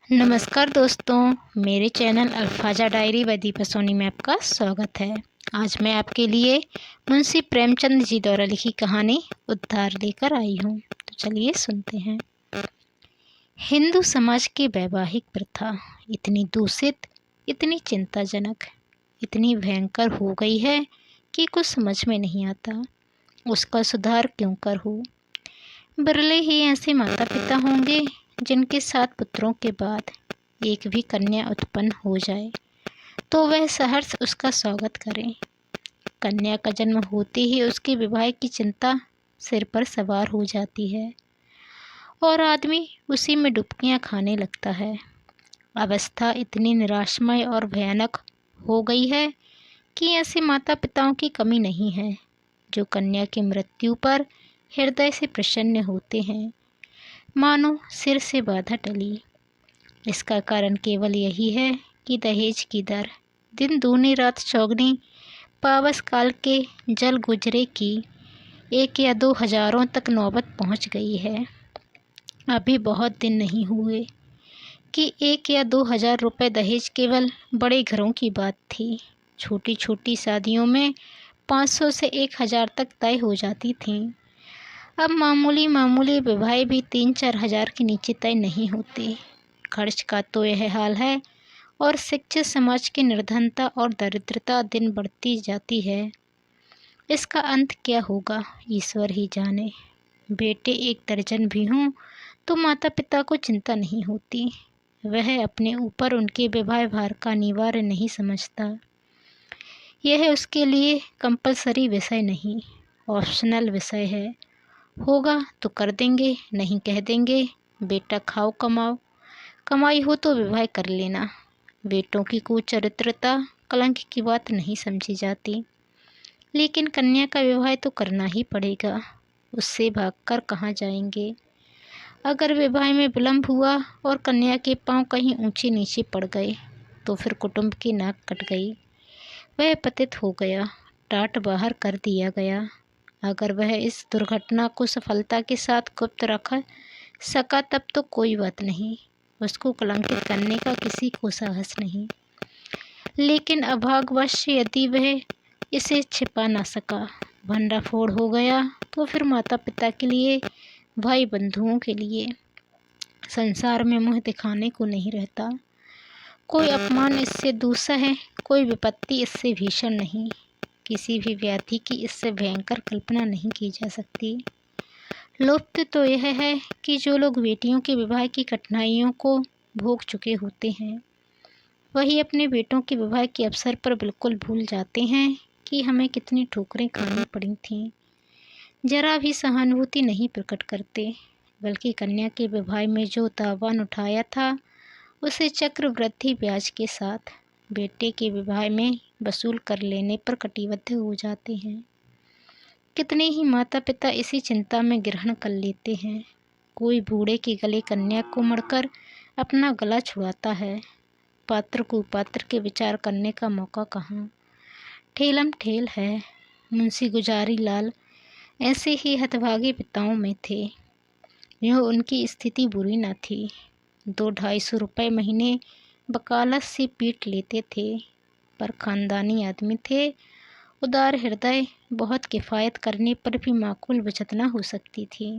नमस्कार दोस्तों, मेरे चैनल अल्फाजा डायरी व दीपा सोनी में आपका स्वागत है। आज मैं आपके लिए मुंशी प्रेमचंद जी द्वारा लिखी कहानी उद्धार लेकर आई हूँ। तो चलिए सुनते हैं। हिंदू समाज की वैवाहिक प्रथा इतनी दूषित, इतनी चिंताजनक, इतनी भयंकर हो गई है कि कुछ समझ में नहीं आता उसका सुधार क्यों कर हो। बिरले ही ऐसे माता पिता होंगे जिनके 7 पुत्रों के बाद एक भी कन्या उत्पन्न हो जाए तो वह सहर्ष उसका स्वागत करें। कन्या का जन्म होते ही उसके विवाह की चिंता सिर पर सवार हो जाती है और आदमी उसी में डुबकियां खाने लगता है। अवस्था इतनी निराशमय और भयानक हो गई है कि ऐसे माता पिताओं की कमी नहीं है जो कन्या की मृत्यु पर हृदय से प्रसन्न होते हैं, मानो सिर से बाधा टली। इसका कारण केवल यही है कि दहेज की दर दिन दूनी रात चौगनी पावस काल के जल गुजरे की 1 या 2 हज़ारों तक नौबत पहुंच गई है। अभी बहुत दिन नहीं हुए कि 1 या 2 हज़ार रुपये दहेज केवल बड़े घरों की बात थी। छोटी छोटी शादियों में 500 से 1000 तक तय हो जाती थीं। अब मामूली विवाह भी 3-4 हज़ार के नीचे तय नहीं होते। खर्च का तो यह हाल है और शिक्षित समाज की निर्धनता और दरिद्रता दिन बढ़ती जाती है। इसका अंत क्या होगा ईश्वर ही जाने। बेटे 1 दर्जन भी हों तो माता पिता को चिंता नहीं होती। वह अपने ऊपर उनके विवाह भार का अनिवार्य नहीं समझता। यह उसके लिए कंपलसरी विषय नहीं, ऑप्शनल विषय है। होगा तो कर देंगे, नहीं कह देंगे बेटा खाओ कमाओ, कमाई हो तो विवाह कर लेना। बेटों की कुचरित्रता कलंक की बात नहीं समझी जाती, लेकिन कन्या का विवाह तो करना ही पड़ेगा। उससे भागकर कहाँ जाएंगे। अगर विवाह में विलंब हुआ और कन्या के पांव कहीं ऊंचे नीचे पड़ गए तो फिर कुटुंब की नाक कट गई। वह पतित हो गया, टाट बाहर कर दिया गया। अगर वह इस दुर्घटना को सफलता के साथ गुप्त रख सका तब तो कोई बात नहीं, उसको कलंकित करने का किसी को साहस नहीं। लेकिन अभाग्यवश यदि वह इसे छिपा ना सका, भंडाफोड़ हो गया तो फिर माता पिता के लिए, भाई बंधुओं के लिए संसार में मुँह दिखाने को नहीं रहता। कोई अपमान इससे दूसरा है, कोई विपत्ति इससे भीषण नहीं। किसी भी व्याधि की इससे भयंकर कल्पना नहीं की जा सकती। लुप्त तो यह है कि जो लोग बेटियों के विवाह की कठिनाइयों को भोग चुके होते हैं वही अपने बेटों के विवाह के अवसर पर बिल्कुल भूल जाते हैं कि हमें कितनी ठोकरें खानी पड़ी थीं। जरा भी सहानुभूति नहीं प्रकट करते, बल्कि कन्या के विवाह में जो तावान उठाया था उसे चक्रवृद्धि ब्याज के साथ बेटे के विवाह में वसूल कर लेने पर कटिबद्ध हो जाते हैं। कितने ही माता पिता इसी चिंता में ग्रहण कर लेते हैं। कोई बूढ़े के गले कन्या को मढ़कर अपना गला छुड़ाता है। पात्र को पात्र के विचार करने का मौका कहाँ। ठेलम ठेल है। मुंशी गुजारी लाल ऐसे ही हतभागे पिताओं में थे। यूँ उनकी स्थिति बुरी न थी। 200-250 रुपये महीने वकालत से पीट लेते थे, पर खानदानी आदमी थे। उदार हृदय, बहुत किफ़ायत करने पर भी माकूल बचत न हो सकती थी।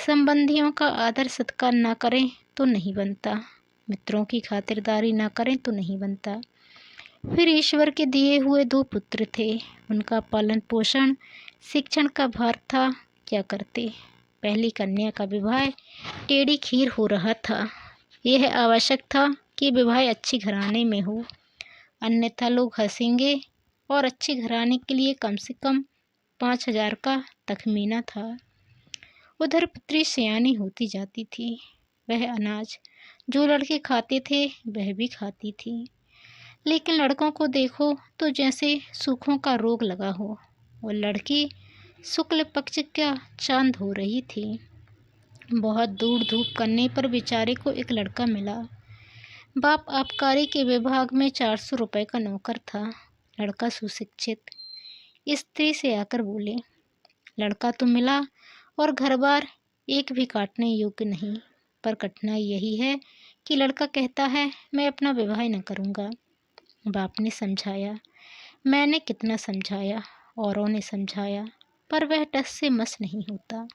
संबंधियों का आदर सत्कार ना करें तो नहीं बनता, मित्रों की खातिरदारी ना करें तो नहीं बनता। फिर ईश्वर के दिए हुए 2 पुत्र थे, उनका पालन पोषण शिक्षण का भार था। क्या करते। पहली कन्या का विवाह टेढ़ी खीर हो रहा था। यह आवश्यक था कि विवाह अच्छी घराने में हो, अन्यथा लोग हंसेंगे और अच्छे घराने के लिए कम से कम 5000 का तखमीना था। उधर पुत्री सयानी होती जाती थी। वह अनाज जो लड़के खाते थे वह भी खाती थी, लेकिन लड़कों को देखो तो जैसे सूखों का रोग लगा हो। और लड़की शुक्ल पक्ष का चांद हो रही थी। बहुत दूर धूप करने पर बेचारे को एक लड़का मिला। बाप आबकारी के विभाग में 400 रुपये का नौकर था। लड़का सुशिक्षित। स्त्री से आकर बोले, लड़का तो मिला और घर बार एक भी काटने योग्य नहीं। पर कठिनाई यही है कि लड़का कहता है मैं अपना विवाह न करूँगा। बाप ने समझाया, मैंने कितना समझाया, औरों ने समझाया, पर वह टस से मस नहीं होता।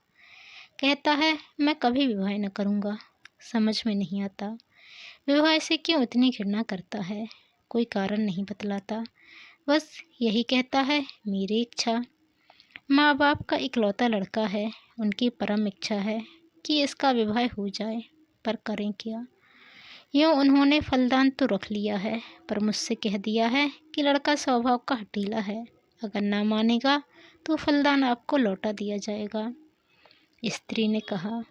कहता है मैं कभी विवाह न करूँगा। समझ में नहीं आता विवाह से क्यों इतनी घृणा करता है। कोई कारण नहीं बतलाता, बस यही कहता है मेरी इच्छा। माँ बाप का इकलौता लड़का है, उनकी परम इच्छा है कि इसका विवाह हो जाए, पर करें क्या। यूँ उन्होंने फलदान तो रख लिया है, पर मुझसे कह दिया है कि लड़का स्वभाव का हठीला है, अगर ना मानेगा तो फलदान आपको लौटा दिया जाएगा। स्त्री ने कहा,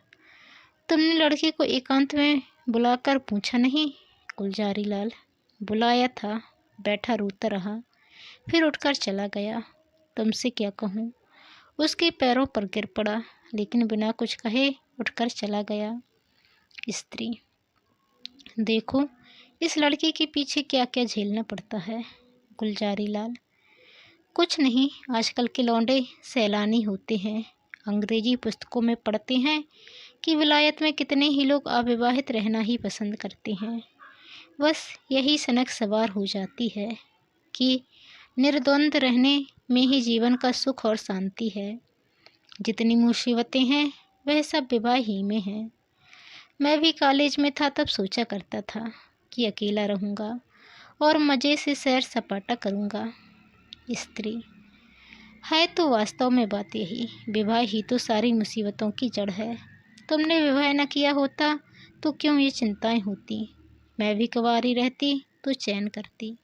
तुमने लड़के को एकांत में बुलाकर पूछा नहीं? गुलजारी लाल, बुलाया था, बैठा रोता रहा, फिर उठकर चला गया। तुमसे क्या कहूँ। उसके पैरों पर गिर पड़ा, लेकिन बिना कुछ कहे उठकर चला गया। स्त्री, देखो इस लड़के के पीछे क्या क्या झेलना पड़ता है। गुलजारी लाल, कुछ नहीं, आजकल के लौंडे सैलानी होते हैं। अंग्रेजी पुस्तकों में पढ़ते हैं कि विलायत में कितने ही लोग अविवाहित रहना ही पसंद करते हैं। बस यही सनक सवार हो जाती है कि निर्द्वंद रहने में ही जीवन का सुख और शांति है। जितनी मुसीबतें हैं वह सब विवाह ही में हैं। मैं भी कॉलेज में था तब सोचा करता था कि अकेला रहूँगा और मज़े से सैर सपाटा करूँगा। स्त्री, है तो वास्तव में बात यही, विवाह ही तो सारी मुसीबतों की जड़ है। तुमने विवाह न किया होता तो क्यों ये चिंताएं होती। मैं भी कुंवारी रहती तो चैन करती।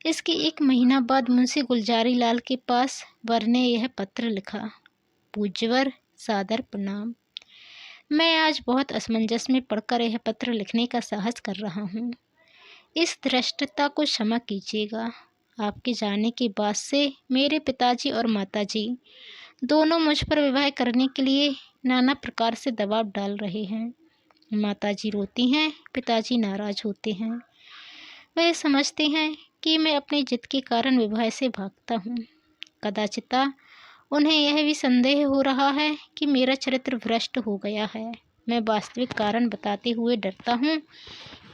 इसके 1 महीना बाद मुंशी गुलजारी लाल के पास वर ने यह पत्र लिखा, पूज्यवर सादर प्रणाम। मैं आज बहुत असमंजस में पढ़कर यह पत्र लिखने का साहस कर रहा हूँ। इस धृष्टता को क्षमा कीजिएगा। आपके जाने के बाद से मेरे पिताजी और माताजी दोनों मुझ पर विवाह करने के लिए नाना प्रकार से दबाव डाल रहे हैं। माताजी रोती हैं, पिताजी नाराज होते हैं। वह समझते हैं कि मैं अपनी जिद के कारण विवाह से भागता हूँ। कदाचिता उन्हें यह भी संदेह हो रहा है कि मेरा चरित्र भ्रष्ट हो गया है। मैं वास्तविक कारण बताते हुए डरता हूँ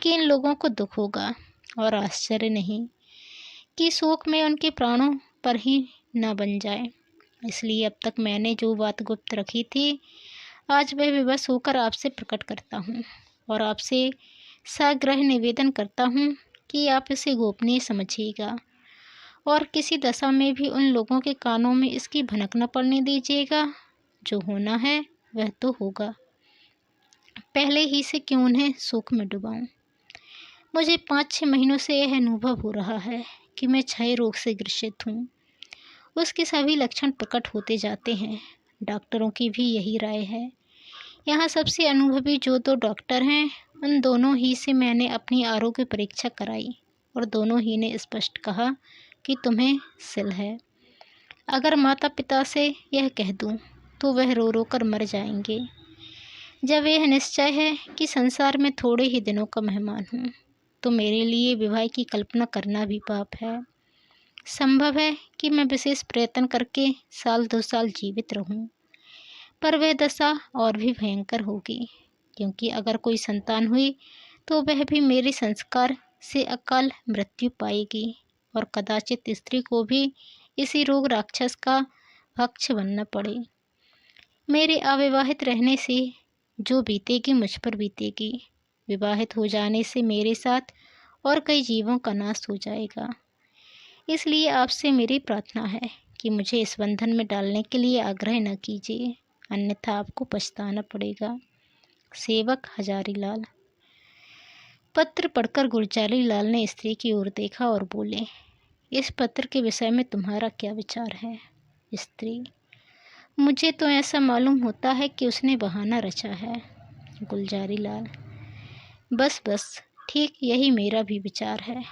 कि इन लोगों को दुख होगा, और आश्चर्य नहीं कि शोक में उनके प्राणों पर ही न बन जाए। इसलिए अब तक मैंने जो बात गुप्त रखी थी, आज वह विवश होकर आपसे प्रकट करता हूँ और आपसे साग्रह निवेदन करता हूँ कि आप इसे गोपनीय समझिएगा और किसी दशा में भी उन लोगों के कानों में इसकी भनक न पड़ने दीजिएगा। जो होना है वह तो होगा, पहले ही से क्यों उन्हें शोक में डुबाऊं। मुझे 5-6 महीनों से यह अनुभव हो रहा है कि मैं क्षय रोग से ग्रसित हूँ। उसके सभी लक्षण प्रकट होते जाते हैं। डॉक्टरों की भी यही राय है। यहाँ सबसे अनुभवी जो 2 डॉक्टर हैं, उन दोनों ही से मैंने अपनी आरोग्य परीक्षा कराई और दोनों ही ने स्पष्ट कहा कि तुम्हें सिल है। अगर माता पिता से यह कह दूं तो वह रो रो कर मर जाएंगे। जब यह निश्चय है कि संसार में थोड़े ही दिनों का मेहमान हूँ, तो मेरे लिए विवाह की कल्पना करना भी पाप है। संभव है कि मैं विशेष प्रयत्न करके 1-2 साल जीवित रहूं, पर वह दशा और भी भयंकर होगी, क्योंकि अगर कोई संतान हुई तो वह भी मेरे संस्कार से अकाल मृत्यु पाएगी और कदाचित स्त्री को भी इसी रोग राक्षस का भक्ष बनना पड़े। मेरे अविवाहित रहने से जो बीतेगी मुझ पर बीतेगी। विवाहित हो जाने से मेरे साथ और कई जीवों का नाश हो जाएगा। इसलिए आपसे मेरी प्रार्थना है कि मुझे इस बंधन में डालने के लिए आग्रह न कीजिए, अन्यथा आपको पछताना पड़ेगा। सेवक हजारी लाल। पत्र पढ़कर गुलजारी लाल ने स्त्री की ओर देखा और बोले, इस पत्र के विषय में तुम्हारा क्या विचार है। स्त्री, मुझे तो ऐसा मालूम होता है कि उसने बहाना रचा है। गुलजारी लाल, बस ठीक यही मेरा भी विचार है।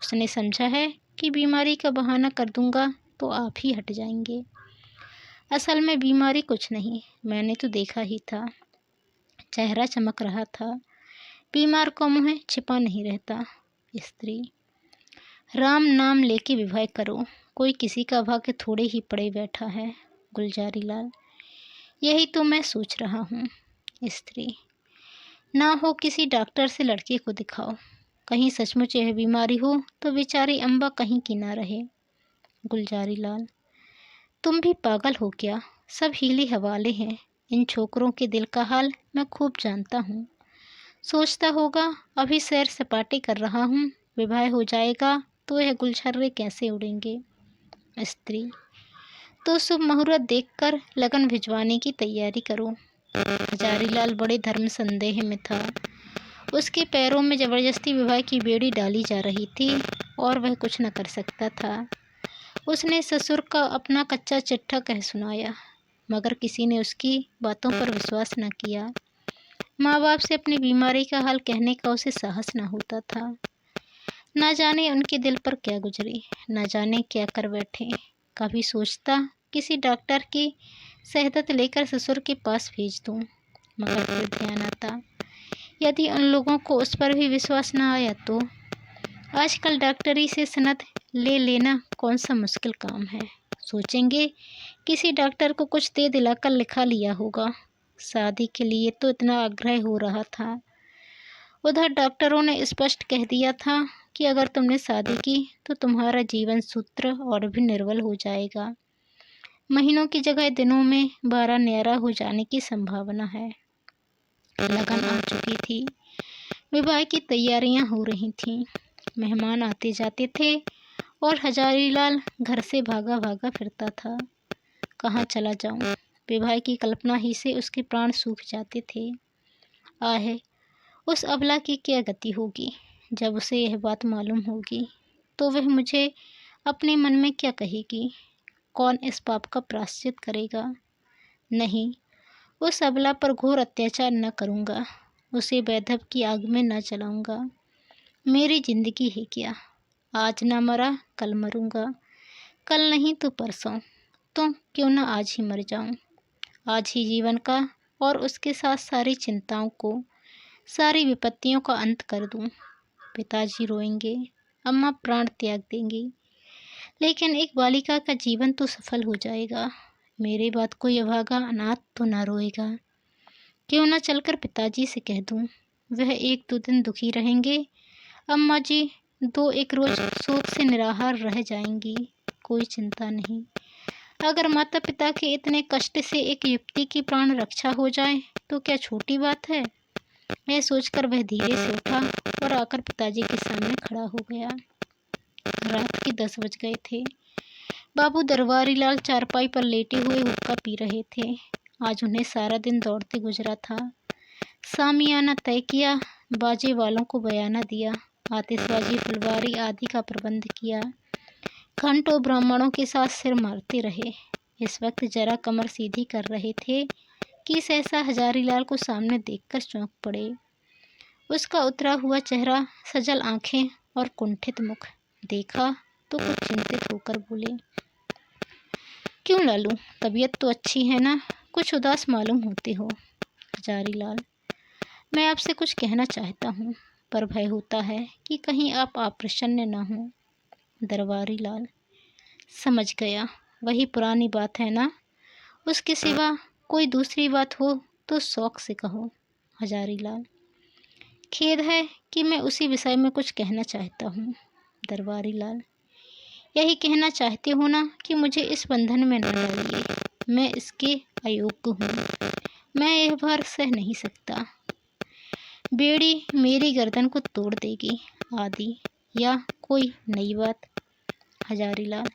उसने समझा है कि बीमारी का बहाना कर दूंगा तो आप ही हट जाएंगे। असल में बीमारी कुछ नहीं, मैंने तो देखा ही था। चेहरा चमक रहा था, बीमार को मुँह छिपा नहीं रहता। स्त्री, राम नाम लेके विवाह करो, कोई किसी का भाग्य थोड़े ही पड़े बैठा है। गुलजारी लाल, यही तो मैं सोच रहा हूँ। स्त्री, ना हो किसी डॉक्टर से लड़के को दिखाओ। कहीं सचमुच यह बीमारी हो तो बेचारी अम्बा कहीं की ना रहे। गुलजारी लाल: तुम भी पागल हो क्या? सब हीले हवाले हैं। इन छोकरों के दिल का हाल मैं खूब जानता हूँ। सोचता होगा अभी सैर सपाटे कर रहा हूँ, विवाह हो जाएगा तो यह गुलछर्रे कैसे उड़ेंगे। स्त्री: तो शुभ मुहूर्त देखकर लगन भिजवाने की तैयारी करो। हजारीलाल बड़े धर्म संदेह में था। उसके पैरों में जबरदस्ती विवाह की बेड़ी डाली जा रही थी और वह कुछ न कर सकता था। उसने ससुर का अपना कच्चा चिट्ठा कह सुनाया, मगर किसी ने उसकी बातों पर विश्वास न किया। माँ बाप से अपनी बीमारी का हाल कहने का उसे साहस न होता था। न जाने उनके दिल पर क्या गुजरी, न जाने क्या कर बैठे। कभी सोचता किसी डॉक्टर की सहायता लेकर ससुर के पास भेज दूं, मगर फिर ध्यान आता यदि उन लोगों को उस पर भी विश्वास न आया तो। आजकल डॉक्टरी से सनद ले लेना कौन सा मुश्किल काम है। सोचेंगे किसी डॉक्टर को कुछ दे दिलाकर लिखा लिया होगा। शादी के लिए तो इतना आग्रह हो रहा था। उधर डॉक्टरों ने स्पष्ट कह दिया था कि अगर तुमने शादी की तो तुम्हारा जीवन सूत्र और भी निर्बल हो जाएगा। महीनों की जगह दिनों में 12 न्यारा हो जाने की संभावना है। लगन आ चुकी थी, विवाह की तैयारियां हो रही थीं। मेहमान आते जाते थे और हजारीलाल घर से भागा भागा फिरता था। कहाँ चला जाऊं, विवाह की कल्पना ही से उसके प्राण सूख जाते थे। आहे, उस अबला की क्या गति होगी जब उसे यह बात मालूम होगी, तो वह मुझे अपने मन में क्या कहेगी। कौन इस पाप का प्रायश्चित करेगा। नहीं, उस अबला पर घोर अत्याचार न करूँगा, उसे वैधव की आग में न जलाऊँगा। मेरी जिंदगी है क्या, आज न मरा कल मरूँगा, कल नहीं तो परसों, तो क्यों न आज ही मर जाऊँ। आज ही जीवन का और उसके साथ सारी चिंताओं को, सारी विपत्तियों का अंत कर दूं। पिताजी रोएंगे, अम्मा प्राण त्याग देंगी, लेकिन एक बालिका का जीवन तो सफल हो जाएगा। मेरे बाद कोई अभागा अनाथ तो ना रोएगा। क्यों ना चलकर पिताजी से कह दूं, वह 1-2 दिन दुखी रहेंगे। अम्मा जी 2-1 रोज शोक से निराहार रह जाएंगी, कोई चिंता नहीं। अगर माता पिता के इतने कष्ट से एक युवती की प्राण रक्षा हो जाए तो क्या छोटी बात है। यह सोचकर वह धीरे से उठा और आकर पिताजी के सामने खड़ा हो गया। रात के 10 बज गए थे। बाबू दरबारी लाल चारपाई पर लेटे हुए हुक्का पी रहे थे। आज उन्हें सारा दिन दौड़ते गुजरा था। सामियाना तय किया, बाजे वालों को बयाना दिया, आतिशबाजी फुलवारी आदि का प्रबंध किया। घंटों ब्राह्मणों के साथ सिर मारते रहे। इस वक्त जरा कमर सीधी कर रहे थे कि सहसा हजारीलाल को सामने देखकर चौंक पड़े। उसका उतरा हुआ चेहरा, सजल आंखें और कुंठित मुख देखा तो कुछ चिंतित होकर बोले, क्यों लालू, तबीयत तो अच्छी है ना, कुछ उदास मालूम होते हो। हजारीलाल: मैं आपसे कुछ कहना चाहता हूँ, पर भय होता है कि कहीं आप अप्रसन्न न हो। दरबारी लाल: समझ गया, वही पुरानी बात है ना, उसके सिवा कोई दूसरी बात हो तो शौक से कहो। हजारीलाल: खेद है कि मैं उसी विषय में कुछ कहना चाहता हूँ। दरबारी लाल: यही कहना चाहते हो ना कि मुझे इस बंधन में न डालिए, मैं इसके अयोग्य हूँ, मैं यह भार सह नहीं सकता। बेड़ी मेरी गर्दन को तोड़ देगी आदि, या कोई नई बात। हजारीलाल: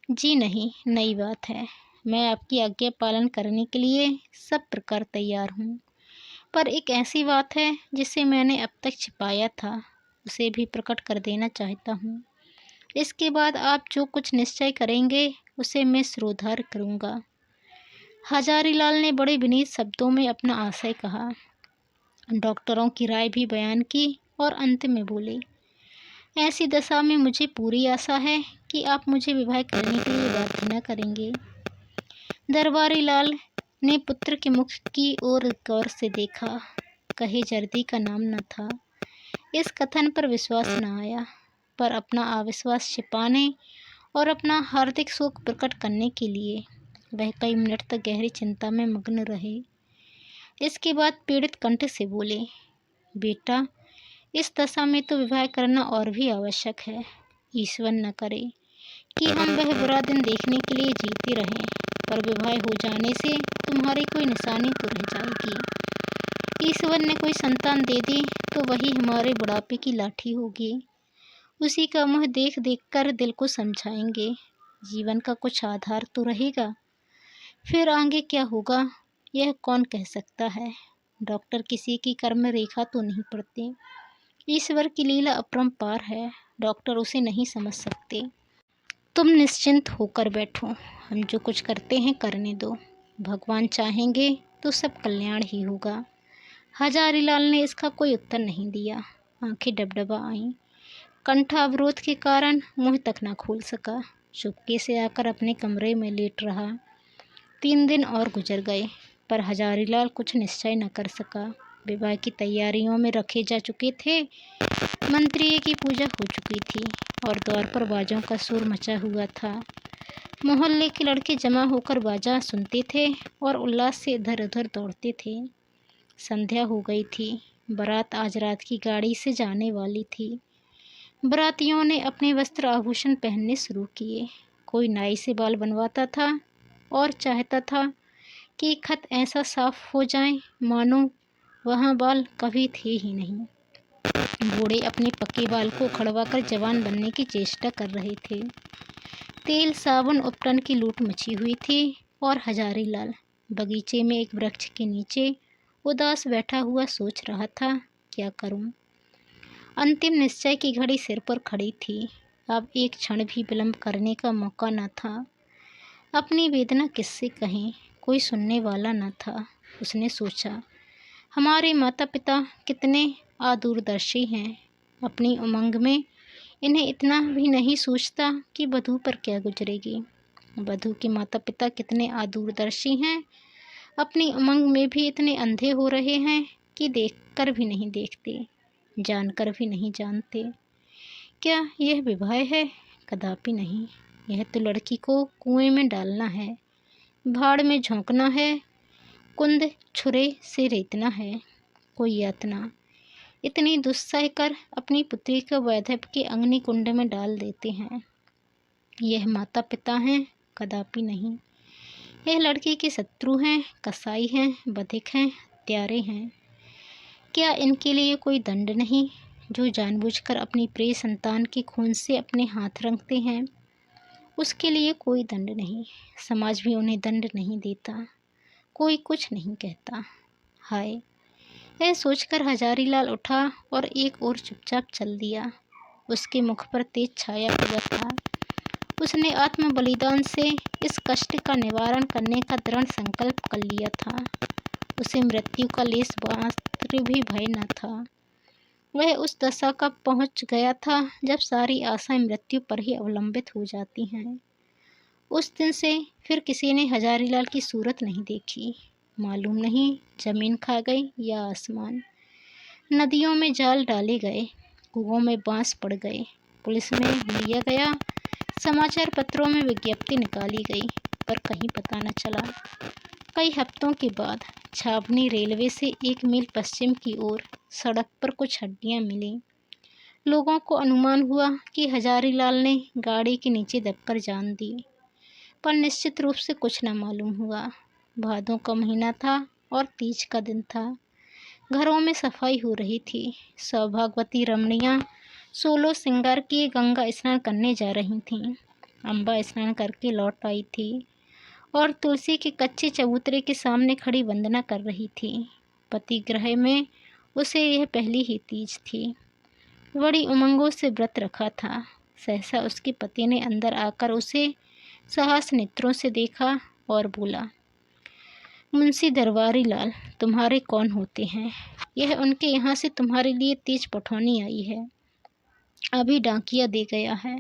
जी नहीं, नई बात है। मैं आपकी आज्ञा पालन करने के लिए सब प्रकार तैयार हूँ, पर एक ऐसी बात है जिसे मैंने अब तक छिपाया था, उसे भी प्रकट कर देना चाहता हूँ। इसके बाद आप जो कुछ निश्चय करेंगे उसे मैं सिरोधार्य करूँगा। हजारीलाल ने बड़े विनीत शब्दों में अपना आशय कहा, डॉक्टरों की राय भी बयान की और अंत में बोले, ऐसी दशा में मुझे पूरी आशा है कि आप मुझे विवाह करने के लिए बाध्य न करेंगे। दरबारी लाल ने पुत्र के मुख की ओर गौर से देखा। कहे जर्दी का नाम न था। इस कथन पर विश्वास न आया, पर अपना अविश्वास छिपाने और अपना हार्दिक शोक प्रकट करने के लिए वह कई मिनट तक गहरी चिंता में मग्न रहे। इसके बाद पीड़ित कंठ से बोले, बेटा, इस दशा में तो विवाह करना और भी आवश्यक है। ईश्वर न करे कि हम वह बुरा दिन देखने के लिए जीते रहें, पर विवाह हो जाने से तुम्हारी कोई निशानी तो रह जाएगी। ईश्वर ने कोई संतान दे दी तो वही हमारे बुढ़ापे की लाठी होगी। उसी का मुँह देख देख कर दिल को समझाएंगे। जीवन का कुछ आधार तो रहेगा। फिर आगे क्या होगा यह कौन कह सकता है। डॉक्टर किसी की कर्म रेखा तो नहीं पढ़ते। ईश्वर की लीला अपरंपार है, डॉक्टर उसे नहीं समझ सकते। तुम निश्चिंत होकर बैठो, हम जो कुछ करते हैं करने दो। भगवान चाहेंगे तो सब कल्याण ही होगा। हजारीलाल ने इसका कोई उत्तर नहीं दिया। आंखें डबडबा आईं। कंठ अवरोध के कारण मुंह तक न खोल सका। चुपके से आकर अपने कमरे में लेट रहा। 3 दिन और गुजर गए, पर हजारीलाल कुछ निश्चय न कर सका। विवाह की तैयारियों में रखे जा चुके थे। मंत्री की पूजा हो चुकी थी और द्वार पर बाजों का शोर मचा हुआ था। मोहल्ले के लड़के जमा होकर बाजा सुनते थे और उल्लास से इधर उधर दौड़ते थे। संध्या हो गई थी। बारात आज रात की गाड़ी से जाने वाली थी। बारातियों ने अपने वस्त्र आभूषण पहनने शुरू किए। कोई नाई से बाल बनवाता था और चाहता था कि खत ऐसा साफ हो जाए मानो वहाँ बाल कभी थे ही नहीं। बूढ़े अपने पक्के बाल को उखड़वाकर जवान बनने की चेष्टा कर रहे थे। तेल साबुन उपटन की लूट मची हुई थी और हजारीलाल बगीचे में एक वृक्ष के नीचे उदास बैठा हुआ सोच रहा था, क्या करूं। अंतिम निश्चय की घड़ी सिर पर खड़ी थी। अब एक क्षण भी विलंब करने का मौका न था। अपनी वेदना किससे कहें, कोई सुनने वाला न था। उसने सोचा, हमारे माता पिता कितने अदूरदर्शी हैं। अपनी उमंग में इन्हें इतना भी नहीं सोचता कि वधू पर क्या गुजरेगी। वधू के माता पिता कितने अदूरदर्शी हैं। अपनी उमंग में भी इतने अंधे हो रहे हैं कि देखकर भी नहीं देखते, जानकर भी नहीं जानते। क्या यह विवाह है? कदापि नहीं। यह तो लड़की को कुएं में डालना है, भाड़ में झोंकना है, कुंद छुरे से रेतना है। कोई यातना इतनी दुस्सह कर अपनी पुत्री को वैधव्य के अग्नि कुंड में डाल देते हैं। यह माता पिता हैं? कदापि नहीं। यह लड़की के शत्रु हैं, कसाई हैं, बधिक हैं, हत्यारे हैं। क्या इनके लिए कोई दंड नहीं, जो जानबूझकर अपनी प्रिय संतान के खून से अपने हाथ रंगते हैं? उसके लिए कोई दंड नहीं। समाज भी उन्हें दंड नहीं देता। कोई कुछ नहीं कहता। हाय, यह सोचकर हजारीलाल उठा और एक ओर चुपचाप चल दिया। उसके मुख पर तेज छाया हुआ था। उसने आत्म बलिदान से इस कष्ट का निवारण करने का दृढ़ संकल्प कर लिया था। उसे मृत्यु का लेस मात्र भी भय न था। वह उस दशा का पहुंच गया था जब सारी आशाएं मृत्यु पर ही अवलंबित हो जाती हैं। उस दिन से फिर किसी ने हजारीलाल की सूरत नहीं देखी। मालूम नहीं जमीन खा गई या आसमान। नदियों में जाल डाले गए, कुओं में बांस पड़ गए, पुलिस में लिया गया, समाचार पत्रों में विज्ञप्ति निकाली गई, पर कहीं पता न चला। कई हफ्तों के बाद छावनी रेलवे से 1 मील पश्चिम की ओर सड़क पर कुछ हड्डियां मिली। लोगों को अनुमान हुआ कि हजारीलाल ने गाड़ी के नीचे दबकर जान दी, पर निश्चित रूप से कुछ न मालूम हुआ। भादों का महीना था और तीज का दिन था। घरों में सफाई हो रही थी। सौभाग्यवती रमणियाँ 16 श्रृंगार किए गंगा स्नान करने जा रही थीं। अम्बा स्नान करके लौट आई थी और तुलसी के कच्चे चबूतरे के सामने खड़ी वंदना कर रही थी। पति गृह में उसे यह पहली ही तीज थी। बड़ी उमंगों से व्रत रखा था। सहसा उसके पति ने अंदर आकर उसे साहस नेत्रों से देखा और बोला, मुंशी दरबारी लाल तुम्हारे कौन होते हैं? यह उनके यहाँ से तुम्हारे लिए तेज पठौनी आई है, अभी डाकिया दे गया है।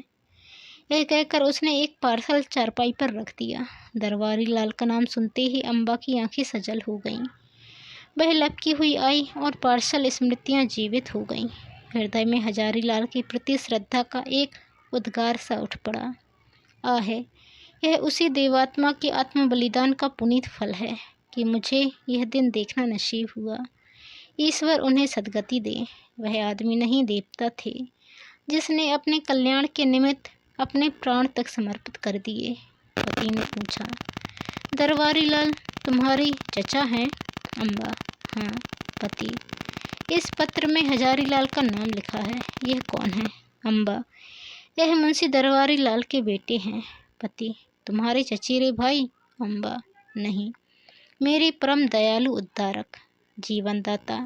यह कहकर उसने एक पार्सल चारपाई पर रख दिया। दरबारी लाल का नाम सुनते ही अम्बा की आंखें सजल हो गईं। वह लपकी हुई आई और पार्सल स्मृतियाँ जीवित हो गईं। हृदय में हजारीलाल के प्रति श्रद्धा का एक उद्गार सा उठ पड़ा। आहे, यह उसी देवात्मा के आत्म बलिदान का पुनीत फल है। कि मुझे यह दिन देखना नसीब हुआ। ईश्वर उन्हें सद्गति दे। वह आदमी नहीं देवता थे जिसने अपने कल्याण के निमित्त अपने प्राण तक समर्पित कर दिए। पति ने पूछा, दरबारी लाल तुम्हारी चचा हैं? अम्बा, हाँ। पति, इस पत्र में हजारी लाल का नाम लिखा है, यह कौन है? अम्बा, यह मुंशी दरबारी लाल के बेटे हैं। पति, तुम्हारे चचेरे भाई? अम्बा, नहीं, मेरे परम दयालु उद्धारक, जीवनदाता,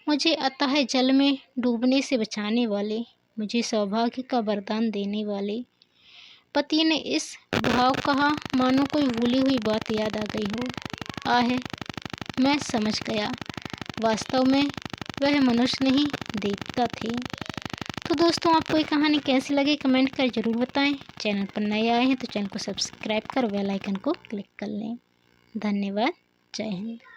मुझे अतः जल में डूबने से बचाने वाले, मुझे सौभाग्य का वरदान देने वाले। पति ने इस भाव कहा मानो कोई भूली हुई बात याद आ गई हो। आहे, मैं समझ गया, वास्तव में वह मनुष्य नहीं देवता थे। तो दोस्तों, आपको ये कहानी कैसी लगी कमेंट कर ज़रूर बताएं। चैनल पर नए आए हैं तो चैनल को सब्सक्राइब कर बेल आइकन को क्लिक कर लें। धन्यवाद। जय हिंद।